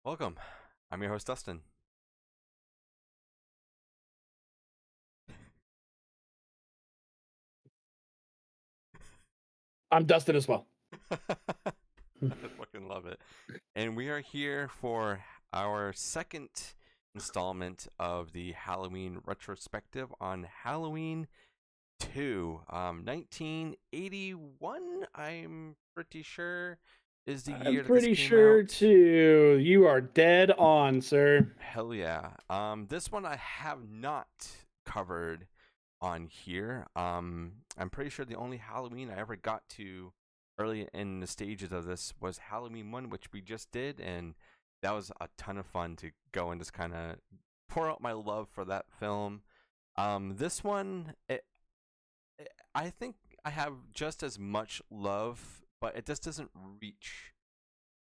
Welcome. I'm your host, Dustin. I'm Dustin as well. I fucking love it. And we are here for our second installment of the Halloween retrospective on Halloween 2. 1981, I'm pretty sure, is the I'm year that this pretty came sure out. too. You are dead on, sir. Hell yeah. This one I have not covered on here. I'm pretty sure the only Halloween I ever got to early in the stages of this was Halloween 1, which we just did, and that was a ton of fun to go and just kind of pour out my love for that film. This one, I think I have just as much love, but it just doesn't reach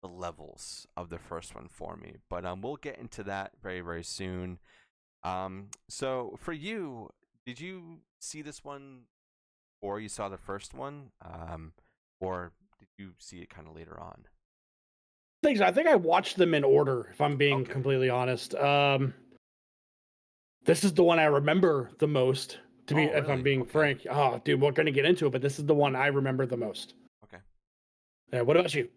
the levels of the first one for me. But we'll get into that very, very soon. So for you, did you see this one or you saw the first one? Or did you see it kind of later on? I think I watched them in order, if I'm being Okay. completely honest. This is the one I remember the most, Oh, if I'm really? being Okay. frank. Oh, dude, we're gonna get into it, but this is the one I remember the most. Okay. Yeah, what about you?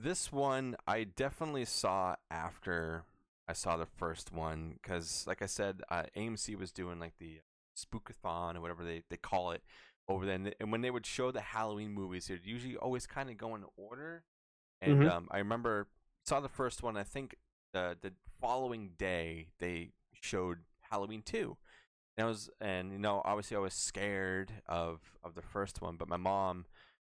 This one I definitely saw after I saw the first one because, like I said, AMC was doing like the spookathon or whatever they call it over there, and when they would show the Halloween movies, they'd usually always kind of go in order. And Mm-hmm. I remember saw the first one. I think the following day they showed Halloween 2. And obviously I was scared of the first one, but my mom,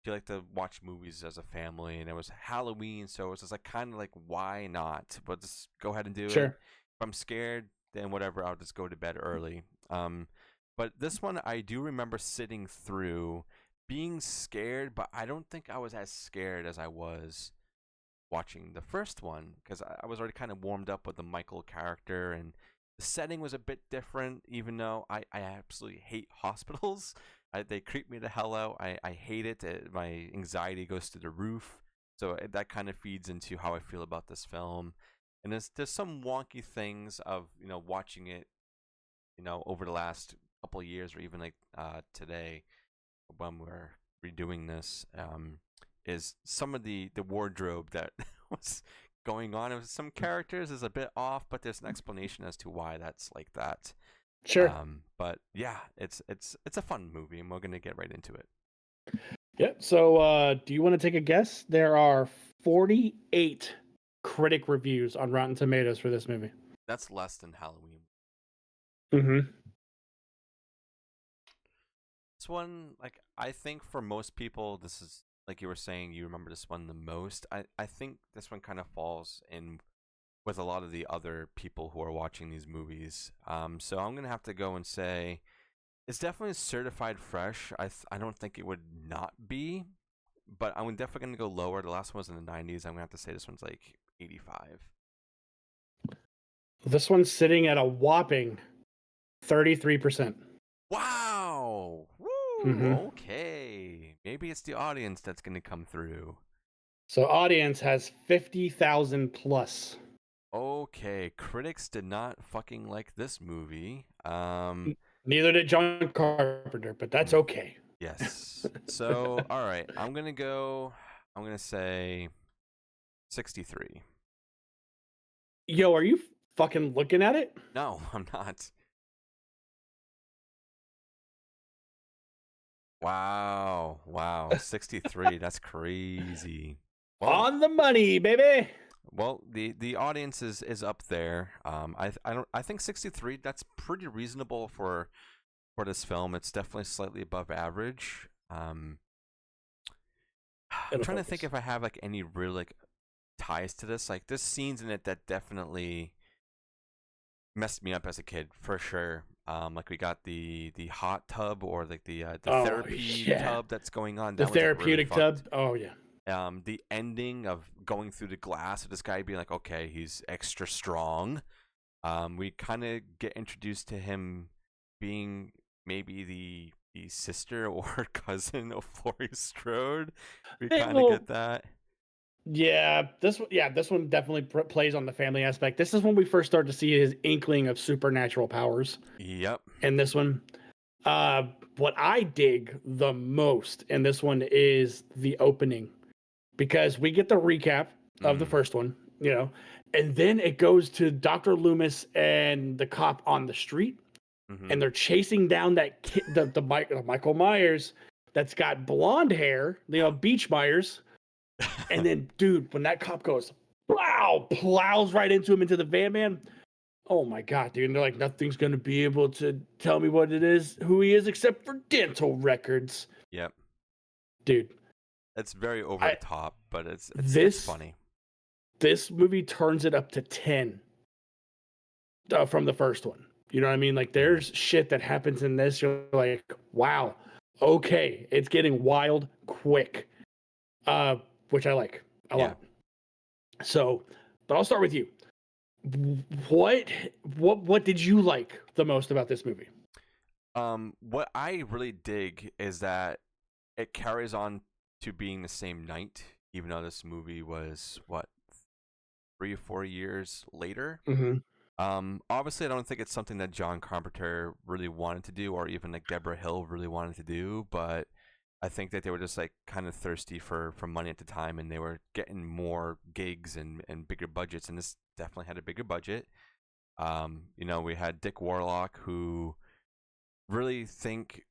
she liked to watch movies as a family, and it was Halloween, so it was just like kind of like, why not? But just go ahead and do it. Sure. If I'm scared, then whatever, I'll just go to bed early. But this one I do remember sitting through, being scared, but I don't think I was as scared as I was watching the first one because I was already kind of warmed up with the Michael character, and the setting was a bit different, even though I absolutely hate hospitals. They creep me the hell out. I hate it. My anxiety goes to the roof. So that kind of feeds into how I feel about this film. And there's some wonky things of watching it over the last couple of years or even like today when we're redoing this, is some of the wardrobe that was going on. It was, some characters is a bit off, but there's an explanation as to why that's like that. Sure. But yeah, it's a fun movie, and we're gonna get right into it. Yeah. So, do you want to take a guess? There are 48 critic reviews on Rotten Tomatoes for this movie. That's less than Halloween. Mm-hmm. This one, like, I think for most people, this is like you were saying, you remember this one the most. I think this one kind of falls in with a lot of the other people who are watching these movies. So I'm gonna have to go and say it's definitely certified fresh. I don't think it would not be, but I'm definitely gonna go lower. The last one was in the 90s. I'm gonna have to say this one's like 85. This one's sitting at a whopping 33%. Wow! Woo! Mm-hmm. Okay, maybe it's the audience that's gonna come through. So audience has 50,000 plus. Okay, critics did not fucking like this movie. Neither did John Carpenter, but that's Mm, okay. yes. So, all right, I'm gonna go. I'm gonna say 63. Yo, are you fucking looking at it? No, I'm not. Wow, wow, 63. That's crazy. Well, On the money, baby. the audience is up there. I think 63. That's pretty reasonable for this film. It's definitely slightly above average. I'm It'll trying to think focus. if I have like any real like ties to this. Like there's scenes in it that definitely messed me up as a kid for sure. Like we got the hot tub or like the Oh therapy yeah, tub that's going on. the That was like really therapeutic fucked. tub. Oh yeah. The ending of going through the glass of this guy being like, okay, he's extra strong. We kind of get introduced to him being maybe the sister or cousin of Laurie Strode. We Hey, kind of well, get that. Yeah, this one definitely plays on the family aspect. This is when we first start to see his inkling of supernatural powers Yep. in this one. Uh, what I dig the most in this one is the opening because we get the recap of the Mm. first one, you know, and then it goes to Dr. Loomis and the cop on the street, Mm-hmm. and they're chasing down that kid, Michael Myers that's got blonde hair, Beach Myers. And then, dude, when that cop goes, wow, plows right into him into the van, man. Oh my god, dude! And they're like, nothing's gonna be able to tell me what it is, who he is, except for dental records, Yep. dude. It's very over the I top, but it's this funny. this movie turns it up to 10 from the first one. You know what I mean? Like, Mm-hmm. there's shit that happens in this. You're like, wow, okay, it's getting wild quick, which I like a Yeah. lot. So, but I'll start with you. What what did you like the most about this movie? What I really dig is that it carries on to being the same night, even though this movie was what 3 or 4 years later. Mm-hmm. Obviously, I don't think it's something that John Carpenter really wanted to do, or even like Deborah Hill really wanted to do. But I think that they were just like kind of thirsty for money at the time, and they were getting more gigs and bigger budgets. And this definitely had a bigger budget. We had Dick Warlock, who really think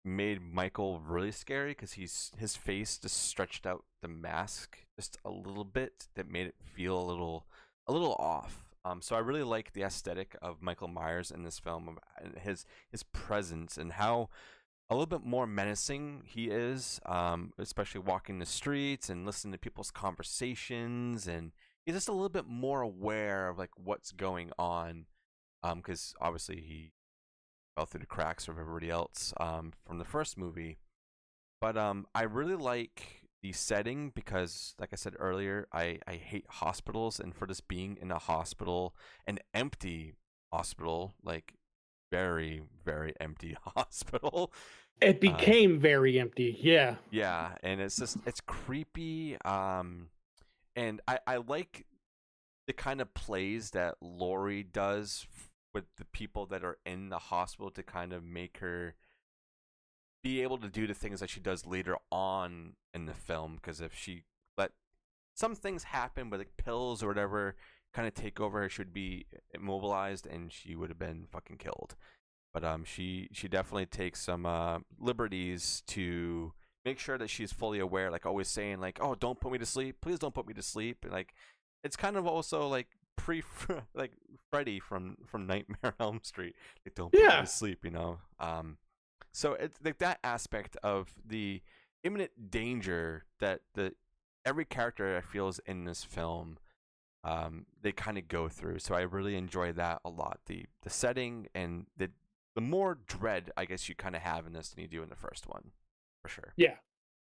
made Michael really scary because his face just stretched out the mask just a little bit that made it feel a little off. So I really like the aesthetic of Michael Myers in this film, and his presence and how a little bit more menacing he is, especially walking the streets and listening to people's conversations, and he's just a little bit more aware of like what's going on, because obviously he fell through the cracks of everybody else from the first movie. But I really like the setting because, like I said earlier, I hate hospitals, and for this being in a hospital, an empty hospital, like very very empty hospital. It Uh, became very empty. Yeah. yeah, and it's creepy. And I like the kind of plays that Laurie does with the people that are in the hospital to kind of make her be able to do the things that she does later on in the film. Because if she let some things happen with like pills or whatever kind of take over her, she would be immobilized and she would have been fucking killed. But she definitely takes some liberties to make sure that she's fully aware, like always saying like, oh, don't put me to sleep, please don't put me to sleep. And like it's kind of also like pre like Freddy from Nightmare on Elm Street, like don't put me to Yeah. sleep. So it's like that aspect of the imminent danger that the every character I feel is in this film, they kind of go through. So I really enjoy that a lot. The setting and the more dread I guess you kind of have in this than you do in the first one, for sure. Yeah.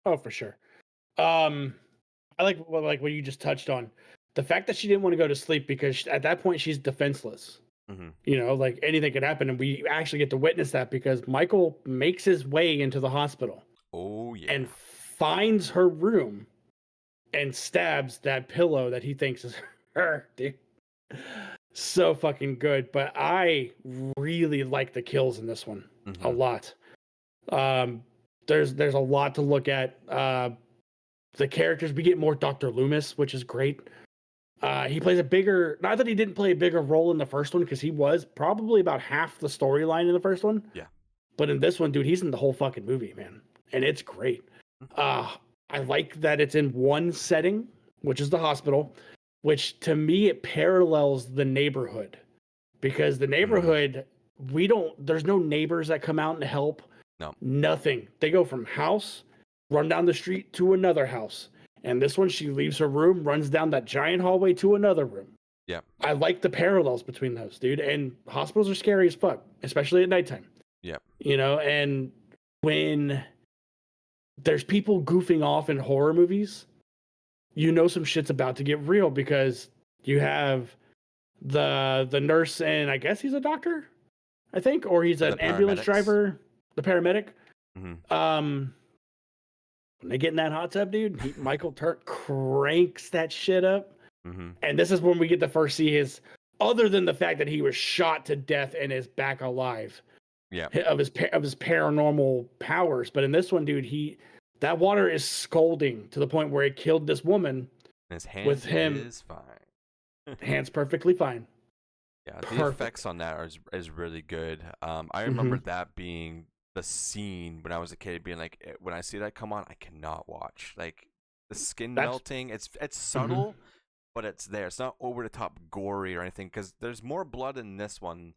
Oh, for sure. Um, I like what you just touched on. The fact that she didn't want to go to sleep because at that point she's defenseless. Hmm. Like anything could happen, and we actually get to witness that because Michael makes his way into the hospital Oh and yeah. finds her room and stabs that pillow that he thinks is her, dude. So fucking good. But I really like the kills in this one a Hmm. lot. Um, there's a lot to look at. The characters, we get more Dr. Loomis, which is great. He plays a bigger, not that he didn't play a bigger role in the first one, because he was probably about half the storyline in the first one. Yeah. But in this one, dude, he's in the whole fucking movie, man. And it's great. Uh, I like that it's in one setting, which is the hospital, which to me, it parallels the neighborhood because the Mm. neighborhood, there's no neighbors that come out and help. No. Nothing. They go from house, run down the street to another house. And this one, she leaves her room, runs down that giant hallway to another room. Yeah. I like the parallels between those, dude. And hospitals are scary as fuck, especially at nighttime. Yeah. And when there's people goofing off in horror movies, some shit's about to get real because you have the nurse and I guess he's a doctor, I think, or he's The an ambulance paramedics. driver, the paramedic. Hmm. Um, when they get in that hot tub, dude, Michael cranks that shit up. Mm-hmm. And this is when we get to first see his, other than the fact that he was shot to death and is back alive, Yeah. of his paranormal powers. But in this one, dude, that water is scalding to the point where it killed this woman. His With hand him, is fine. hands perfectly fine. Yeah, the Perfect. effects on that is really good. I Mm-hmm. remember that being the scene when I was a kid, being like, when I see that come on, I cannot watch. Like the skin That's melting. It's mhm. subtle, but it's there. It's not over the top gory or anything because there's more blood in this one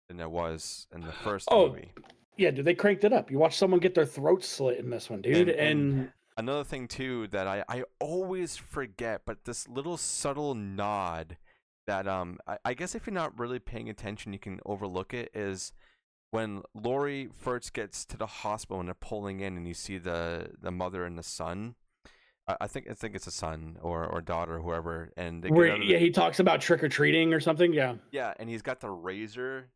than there was in the first Oh, movie. yeah, dude, they cranked it up. You watch someone get their throat slit in this one, dude, And and another thing too that I always forget, but this little subtle nod that I guess if you're not really paying attention, you can overlook it. Is when Lori first gets to the hospital and they're pulling in, and you see the mother and the son. I think it's a son or daughter, whoever, and they get where out of the, yeah, he talks about trick or treating or something. Yeah. yeah, and he's got the razor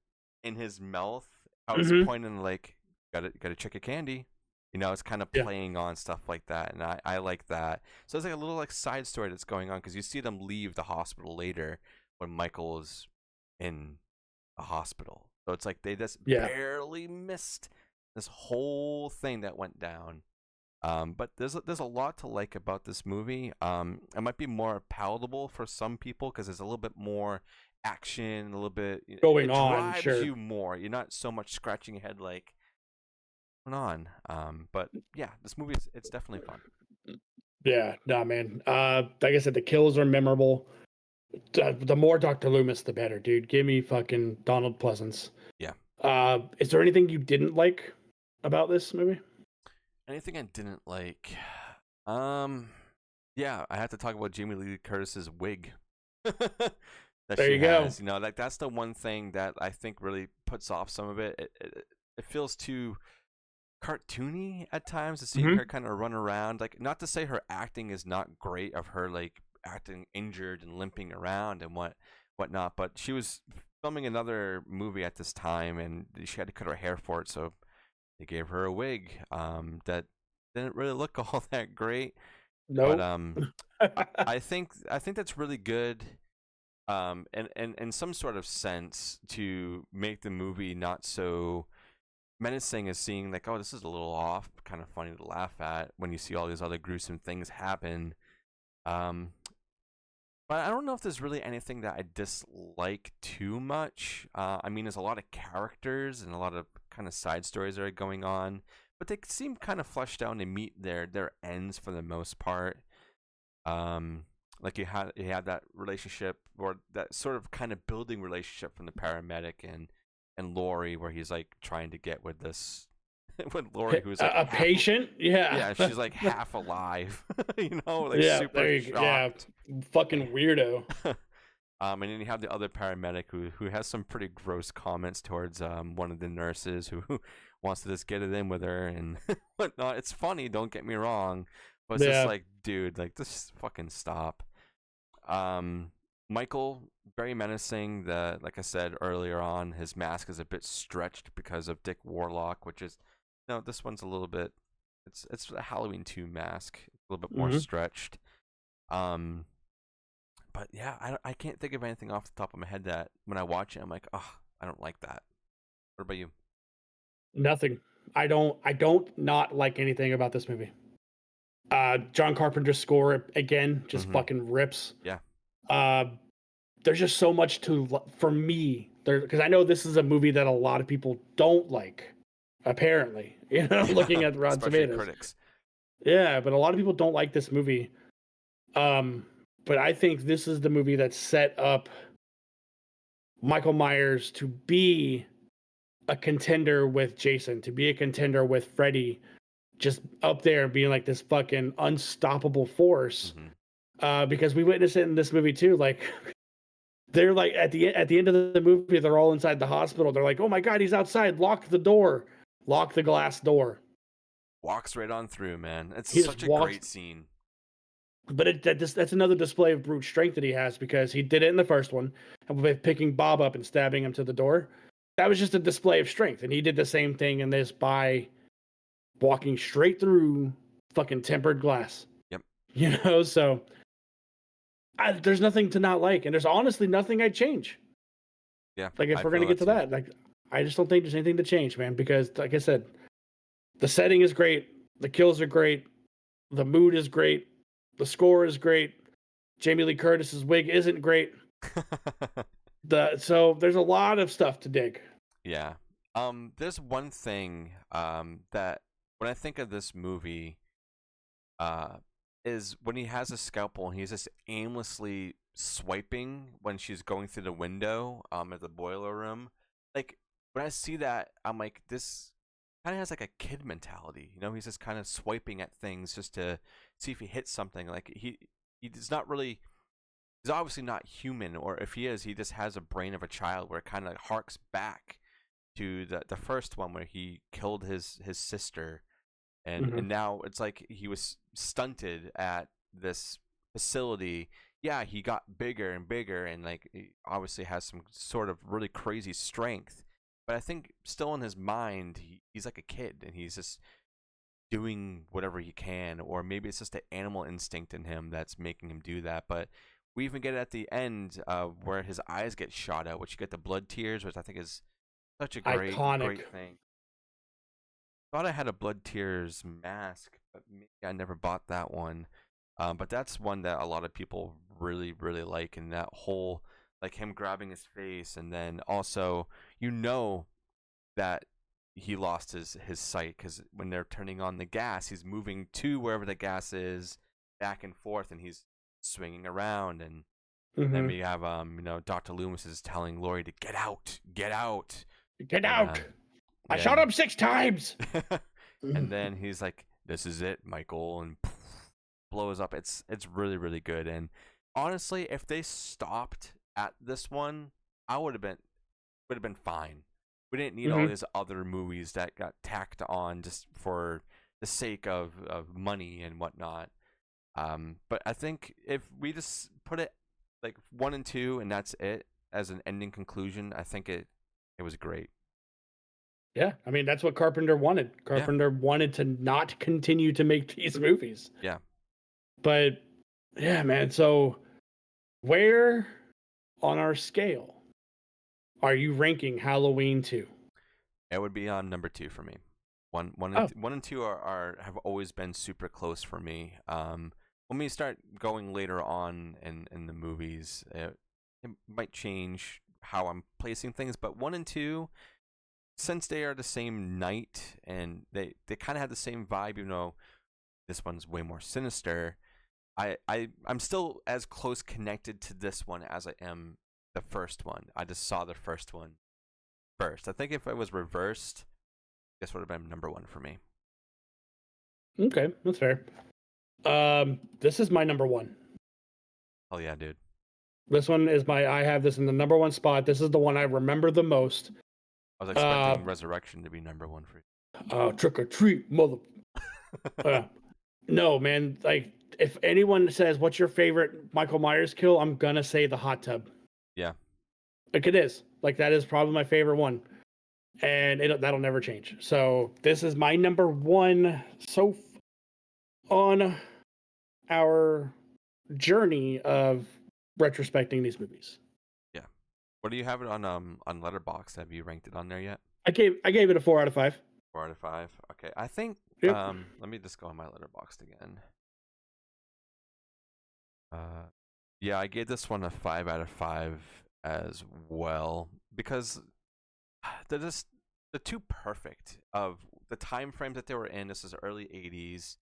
in his mouth. I was Mm-hmm. pointing like, got a trick of candy. It's kind of Yeah. playing on stuff like that, and I like that. So it's like a little like side story that's going on because you see them leave the hospital later when Michael is in a hospital. So it's like they just Yeah. barely missed this whole thing that went down. But there's a lot to like about this movie. It might be more palatable for some people because there's a little bit more action, a little bit. Going It on, drives sure. you more. You're not so much scratching your head like what's going on. But yeah, this movie it's definitely fun. Yeah, nah, man. Like I said, the kills are memorable. The more Dr. Loomis, the better, dude. Give me fucking Donald Pleasance. Yeah. Is there anything you didn't like about this movie? Anything I didn't like? Um, yeah, I have to talk about Jamie Lee Curtis's wig that There she you go. has. Like that's the one thing that I think really puts off some of it. It feels too cartoony at times to seeing Mm-hmm. her kind of run around. Like, not to say her acting is not great, of her like acting injured and limping around and whatnot, but she was filming another movie at this time and she had to cut her hair for it, so they gave her a wig that didn't really look all that great. But Nope. I think that's really good. And in some sort of sense to make the movie not so menacing as seeing like, oh, this is a little off, kind of funny to laugh at when you see all these other gruesome things happen. Um, but I don't know if there's really anything that I dislike too much. I mean, there's a lot of characters and a lot of kind of side stories that are going on, but they seem kind of fleshed out and meet their ends for the most part. Um, like you had that relationship or that sort of kind of building relationship from the paramedic and Lori, where he's like trying to get with this with Lori, who's like A patient? Yeah. yeah, she's like half alive, like Yeah, super there you go. Yeah. shocked. Fucking weirdo. And then you have the other paramedic who has some pretty gross comments towards one of the nurses who wants to just get it in with her and whatnot. It's funny, don't get me wrong, but it's just Yeah. like, dude, like just fucking stop. Michael, very menacing. Like I said earlier on, his mask is a bit stretched because of Dick Warlock, which is no, this one's a little bit. It's a Halloween 2 mask, a little bit more Hmm. stretched. Um, but yeah, I can't think of anything off the top of my head that when I watch it, I'm like, oh, I don't like that. What about you? Nothing. I don't not like anything about this movie. John Carpenter's score again just Mm-hmm. fucking rips. Yeah. Uh, there's just so much for me there, because I know this is a movie that a lot of people don't like. Apparently, looking Yeah. at Rotten Especially Tomatoes. critics. Yeah, but a lot of people don't like this movie. Um, but I think this is the movie that set up Michael Myers to be a contender with Jason, to be a contender with Freddy, just up there being like this fucking unstoppable force. Mm-hmm. Because we witness it in this movie too. Like they're like at the end of the movie, they're all inside the hospital. They're like, "Oh my god, he's outside! Lock the door, lock the glass door." Walks right on through, man. It's He just such a walks. great scene. But that's another display of brute strength that he has because he did it in the first one with picking Bob up and stabbing him to the door. That was just a display of strength, and he did the same thing in this by walking straight through fucking tempered glass. Yep. So there's nothing to not like, and there's honestly nothing I'd change. Yeah. Like, if I we're gonna feel get that to too. that, like, I just don't think there's anything to change, man. Because, like I said, the setting is great, the kills are great, the mood is great, the score is great. Jamie Lee Curtis's wig isn't great. So there's a lot of stuff to dig. Yeah. There's one thing that when I think of this movie, uh, is when he has a scalpel and he's just aimlessly swiping when she's going through the window at the boiler room. Like when I see that, I'm like, this kind of has like a kid mentality. He's just kind of swiping at things just to see if he hits something. Like he's not really. He's obviously not human, or if he is, he just has a brain of a child where it kind of harks back to the first one where he killed his sister, and now it's like he was stunted at this facility. Yeah, he got bigger and bigger, and like he obviously has some sort of really crazy strength. But I think still in his mind, he's like a kid, and he's just doing whatever he can, or maybe it's just the animal instinct in him that's making him do that. But we even get it at the end where his eyes get shot out, which you get the blood tears, which I think is such a Iconic. great thing. Thought I had a blood tears mask, but maybe I never bought that one. But that's one that a lot of people really really like, and that whole like him grabbing his face, and then also that he lost his sight because when they're turning on the gas, he's moving to wherever the gas is, back and forth, and he's swinging around, and then we have Dr. Loomis is telling Laurie to get out, get out, Get and out! I shot him 6 times. and then he's like, "This is it, Michael," and poof, blows up. It's really really good, and honestly, if they stopped at this one, I would have been fine. We didn't need all these other movies that got tacked on just for the sake of money and whatnot. But I think if we just put it like 1 and 2 and that's it as an ending conclusion, I think it was great. Yeah, I mean, that's what Carpenter wanted. Yeah, Carpenter wanted to not continue to make these movies. yeah. But yeah, man. So where on our scale are you ranking Halloween 2? It would be on number 2 for me. Oh, 1 and 2 are have always been super close for me. When we start going later on in the movies, it might change how I'm placing things. But 1 and 2, since they are the same night and they kind of have the same vibe, even though this one's way more sinister. I'm still as close connected to this one as I am the first one. I just saw the first one first. I think if it was reversed, this would have been number 1 for me. okay, that's fair. This is my number 1. Oh yeah, dude. This one is I have this in the number 1 spot. This is the one I remember the most. I was expecting Resurrection to be number 1 for you. Trick or treat, mother. No, man. Like, if anyone says, "What's your favorite Michael Myers kill?" I'm gonna say the hot tub. Yeah. Like, it is. Like, that is probably my favorite one, and that'll never change. So this is my number 1. So on our journey of retrospecting these movies, Yeah. What do you have it on Letterboxd? Have you ranked it on there yet? I gave it a 4 out of 5. 4 out of 5. Okay. I think Yep. let me just go on my Letterboxd again. Yeah, I gave this one a 5 out of 5 as well because they're just the too perfect of the time frames that they were in. This is early 80s.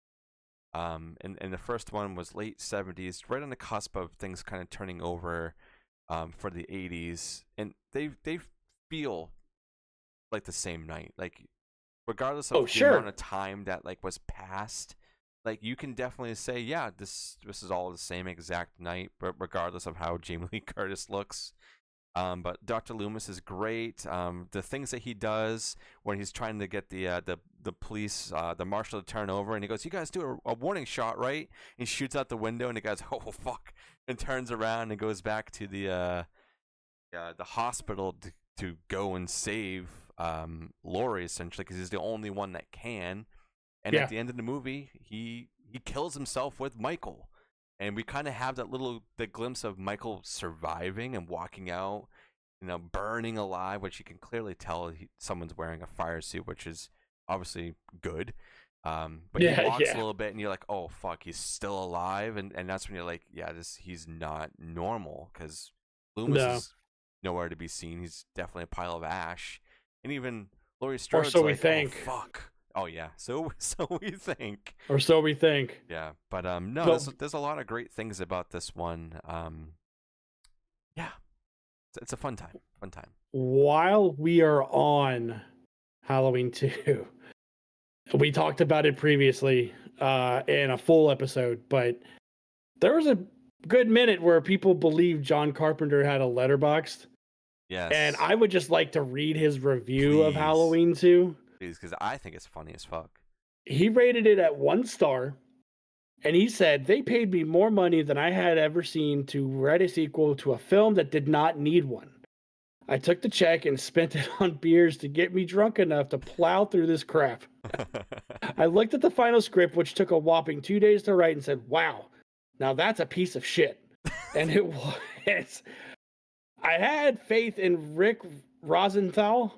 And the first one was late 70s, right on the cusp of things kind of turning over for the 80s, and they feel like the same night, like regardless of the amount of time that like was passed, like you can definitely say, yeah, this is all the same exact night, but regardless of how Jamie Lee Curtis looks. But Dr. Loomis is great. The things that he does when he's trying to get the police, the marshal to turn over, and he goes, "You guys do a warning shot, right?" And he shoots out the window, and he goes, "Oh fuck!" and turns around and goes back to the hospital to go and save Laurie, essentially, because he's the only one that can. And at Yeah. the end of the movie, he kills himself with Michael, and we kind of have the glimpse of Michael surviving and walking out, burning alive, which you can clearly tell someone's wearing a fire suit, which is obviously good. But he Yeah. walks a Yeah. little bit, and you're like, "Oh fuck, he's still alive," and that's when you're like, "Yeah, he's not normal," because Loomis No. is nowhere to be seen. He's definitely a pile of ash, and even Laurie Or Strode's so we like, "Oh think. fuck." Oh yeah, so we think. Or so we think. Yeah, but no, But there's a lot of great things about this one. Yeah, it's a fun time. Fun time. while we are on Halloween 2, we talked about it previously in a full episode, but there was a good minute where people believed John Carpenter had a letterboxd. And Yes, I would just like to read his review of please, Halloween 2. please, because I think it's funny as fuck. He rated it at 1 star. And he said, they paid me more money than I had ever seen to write a sequel to a film that did not need one. I took the check and spent it on beers to get me drunk enough to plow through this crap. I looked at the final script, which took a whopping 2 days to write, and said, wow, now that's a piece of shit. And it was. I had faith in Rick Rosenthal,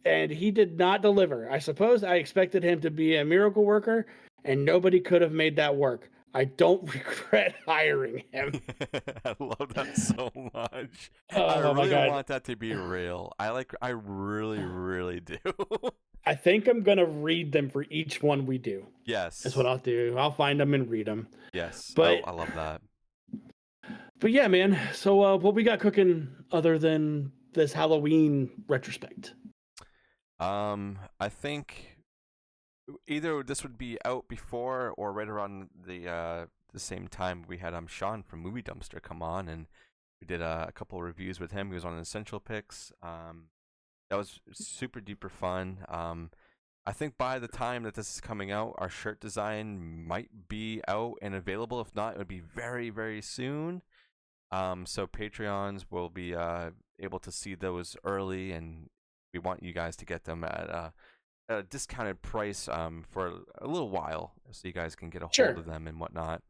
and he did not deliver. I suppose I expected him to be a miracle worker, and nobody could have made that work. I don't regret hiring him. I love that so much. I Oh my really god. want that to be real. I really, really do. I think I'm going to read them for each one we do. That's what Yes. I'll do. I'll find them and read them. Yes. But I love that. yeah, man. So what we got cooking other than this Halloween retrospect? I think either this would be out before or right around the same time we had Sean from Movie Dumpster come on, and we did a couple of reviews with him. He was on Essential Picks. That was super duper fun. I think by the time that this is coming out, our shirt design might be out and available. If not, it would be very, very soon. So Patreons will be able to see those early, and we want you guys to get them at a discounted price for a little while, so you guys can get a hold Sure. of them and whatnot.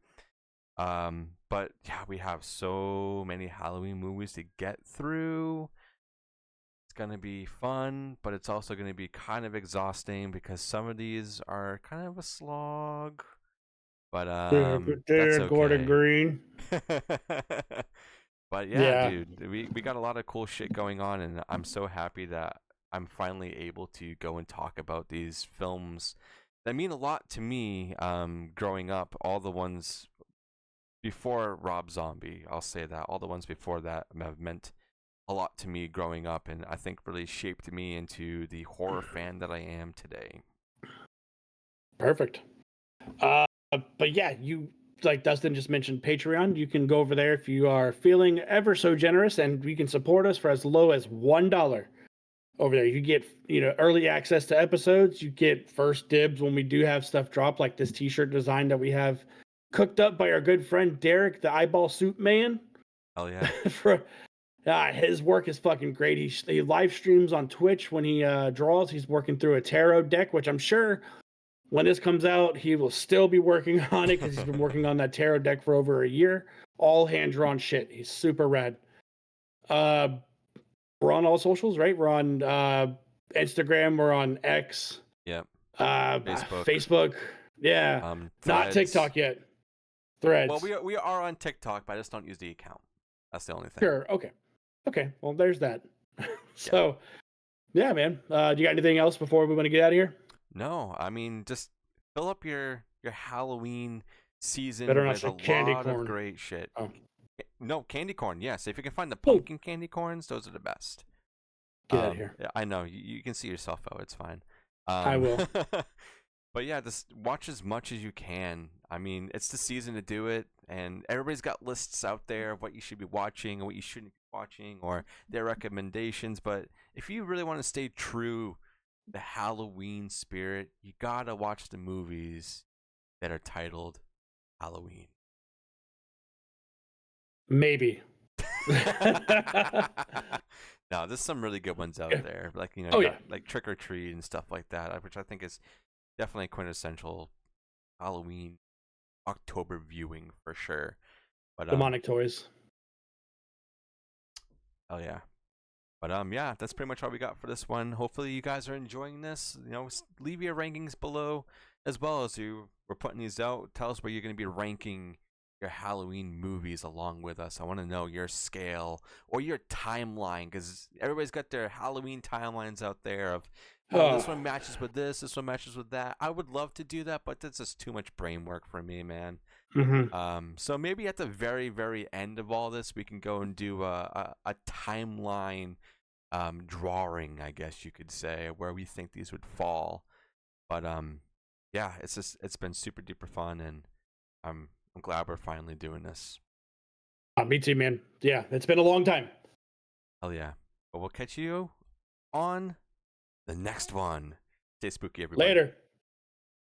But yeah, we have so many Halloween movies to get through. It's gonna be fun, but it's also gonna be kind of exhausting because some of these are kind of a slog. But that's Gordon okay. Green. But yeah, Yeah. dude, we got a lot of cool shit going on, and I'm so happy that I'm finally able to go and talk about these films that mean a lot to me. Growing up, all the ones before Rob Zombie, I'll say that all the ones before that have meant a lot to me growing up, and I think really shaped me into the horror fan that I am today. Perfect. But yeah, you like Dustin just mentioned Patreon. You can go over there if you are feeling ever so generous, and you can support us for as low as $1. Over there, you get early access to episodes. You get first dibs when we do have stuff drop, like this T-shirt design that we have cooked up by our good friend Derek, the Eyeball Soup Man. Hell yeah. For his work is fucking great. He live streams on Twitch when he draws. He's working through a tarot deck, which I'm sure when this comes out, he will still be working on it because he's been working on that tarot deck for over a year. All hand drawn shit. He's super rad. We're on all socials, right? We're on Instagram. We're on X. Yep. Facebook. Facebook. Yeah. Not Threads. TikTok yet. Threads. Well, we are on TikTok, but I just don't use the account. That's the only thing. Sure. Okay. Well, there's that. So, yeah, man. Do you got anything else before we want to get out of here? No, I mean, just fill up your Halloween season Better not with say a candy lot corn. of great shit. Oh. No, candy corn. Yes, if you can find the pumpkin candy corns, those are the best. Get out of here. Yeah, I know you can see yourself out. It's fine. I will. But yeah, just watch as much as you can. I mean, it's the season to do it, and everybody's got lists out there of what you should be watching and what you shouldn't be watching, or their recommendations. But if you really want to stay true to the Halloween spirit, you gotta watch the movies that are titled Halloween. Maybe. No, there's some really good ones out there, like Oh, yeah. like Trick or Treat and stuff like that, which I think is definitely quintessential Halloween October viewing for sure. But Demonic toys. oh yeah. But yeah, that's pretty much all we got for this one. Hopefully you guys are enjoying this. Leave your rankings below, as well as we're putting these out. Tell us where you're going to be ranking your Halloween movies along with us. I want to know your scale or your timeline, because everybody's got their Halloween timelines out there of, oh, this one matches with this one matches with that. I would love to do that, but that's just too much brain work for me, man. So maybe at the very, very end of all this, we can go and do a timeline drawing, I guess you could say, where we think these would fall. But yeah, it's been super duper fun, and I'm glad we're finally doing this. Me too, man. Yeah, it's been a long time. Hell yeah. But we'll catch you on the next one. Stay spooky, everybody. Later.